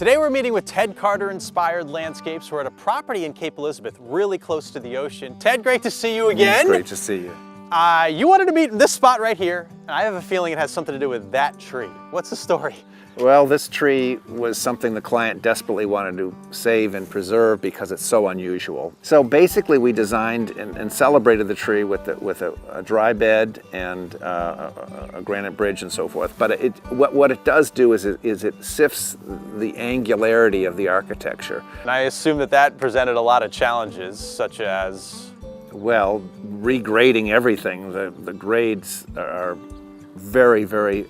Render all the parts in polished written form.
Today we're meeting with Ted Carter-inspired landscapes. We're at a property in Cape Elizabeth, really close to the ocean. Ted, great to see you again. Great to see you. You wanted to meet in this spot right here, and I have a feeling it has something to do with that tree. What's the story? Well, this tree was something the client desperately wanted to save and preserve because it's so unusual. So basically we designed and celebrated the tree with a dry bed and a granite bridge and so forth. But what it does do is it sifts the angularity of the architecture. And I assume that presented a lot of challenges, such as? Well, regrading everything. The grades are very, very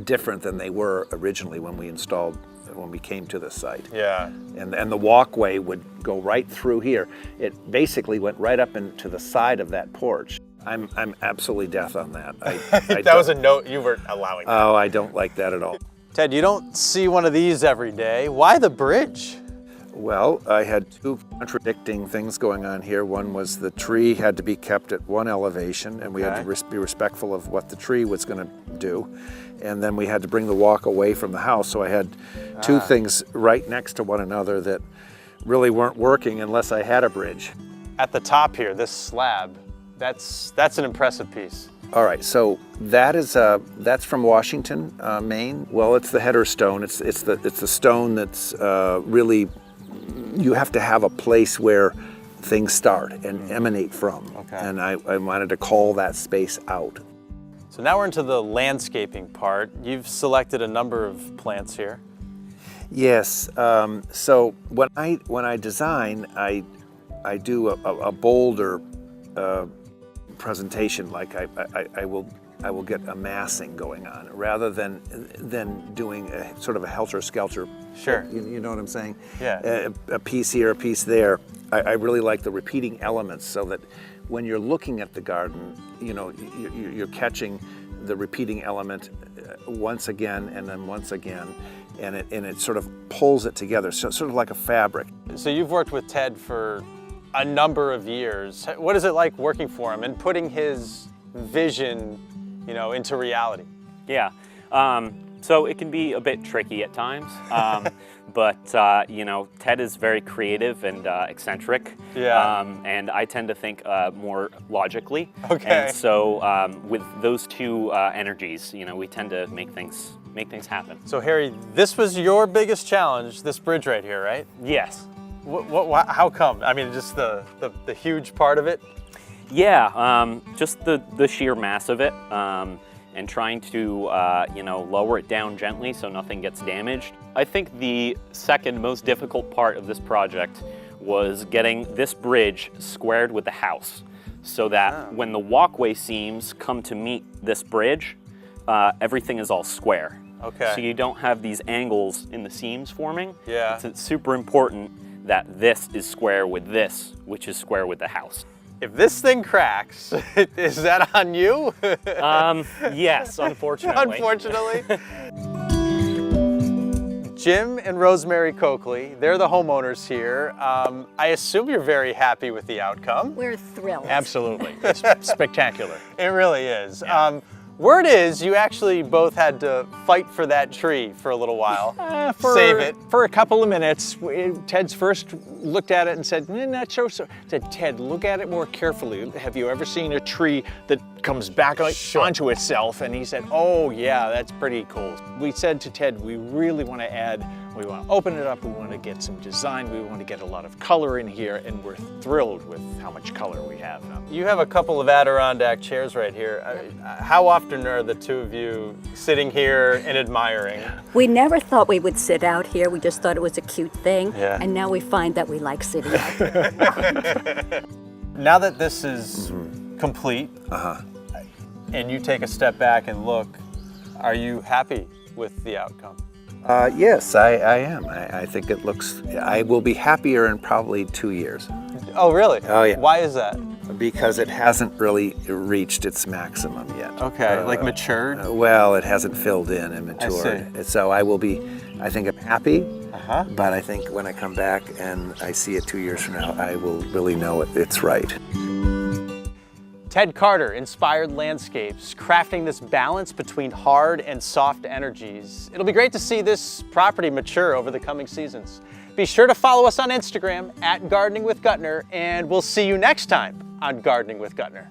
different than they were originally when we came to the site. Yeah. And the walkway would go right through here. It basically went right up into the side of that porch. I'm absolutely deaf on that. That was a note you weren't allowing. Oh, I don't like that at all. Ted, you don't see one of these every day. Why the bridge? Well, I had two contradicting things going on here. One was the tree had to be kept at one elevation, and we had to be respectful of what the tree was going to do. And then we had to bring the walk away from the house. So I had two things right next to one another that really weren't working unless I had a bridge. At the top here, this slab, that's an impressive piece. All right, so that's from Washington, Maine. Well, it's the header stone. It's the stone that's really, you have to have a place where things start and emanate from. Okay. And I wanted to call that space out. So now we're into the landscaping part. You've selected a number of plants here. Yes. So when I design, I do a bolder presentation. Like I will get a massing going on rather than doing a sort of a helter-skelter. Sure. You know what I'm saying? Yeah. A piece here, a piece there. I really like the repeating elements so that when you're looking at the garden, you know, you're catching the repeating element once again and then once again, and it sort of pulls it together, so sort of like a fabric. So you've worked with Ted for a number of years. What is it like working for him and putting his vision, you know, into reality? Yeah. So it can be a bit tricky at times, but you know, Ted is very creative and eccentric. Yeah. And I tend to think more logically. Okay. And so with those two energies, you know, we tend to make things happen. So Harry, this was your biggest challenge, this bridge right here, right? Yes. How come? I mean, just the huge part of it? Yeah. Just the sheer mass of it. And trying to, you know, lower it down gently so nothing gets damaged. I think the second most difficult part of this project was getting this bridge squared with the house so that when the walkway seams come to meet this bridge, everything is all square. Okay. So you don't have these angles in the seams forming. Yeah. It's super important that this is square with this, which is square with the house. If this thing cracks, is that on you? Yes, unfortunately. Unfortunately. Jim and Rosemary Coakley, they're the homeowners here. I assume you're very happy with the outcome. We're thrilled. Absolutely. It's spectacular. It really is. Yeah. Word is you actually both had to fight for that tree for a little while. Save it. For a couple of minutes. Ted's first looked at it and said, not so. Said, Ted, look at it more carefully. Have you ever seen a tree that comes back onto itself? And he said, oh yeah, that's pretty cool. We said to Ted, we really want to add, we want to open it up, we want to get some design, we want to get a lot of color in here, and we're thrilled with how much color we have. You have a couple of Adirondack chairs right here. How often are the two of you sitting here and admiring? We never thought we would sit out here. We just thought it was a cute thing. Yeah. And now we find that we like sitting out here. Now that this is complete, and you take a step back and look, are you happy with the outcome? Yes, I am. I think it looks, I will be happier in probably 2 years. Oh, really? Oh, yeah. Why is that? Because it hasn't really reached its maximum yet. Okay, like matured? Well, it hasn't filled in and matured. I see. So I will be, I think I'm happy, but I think when I come back and I see it 2 years from now, I will really know it's right. Ted Carter inspired landscapes, crafting this balance between hard and soft energies. It'll be great to see this property mature over the coming seasons. Be sure to follow us on Instagram @gardening-with-gutner, and we'll see you next time on Gardening with Gutner.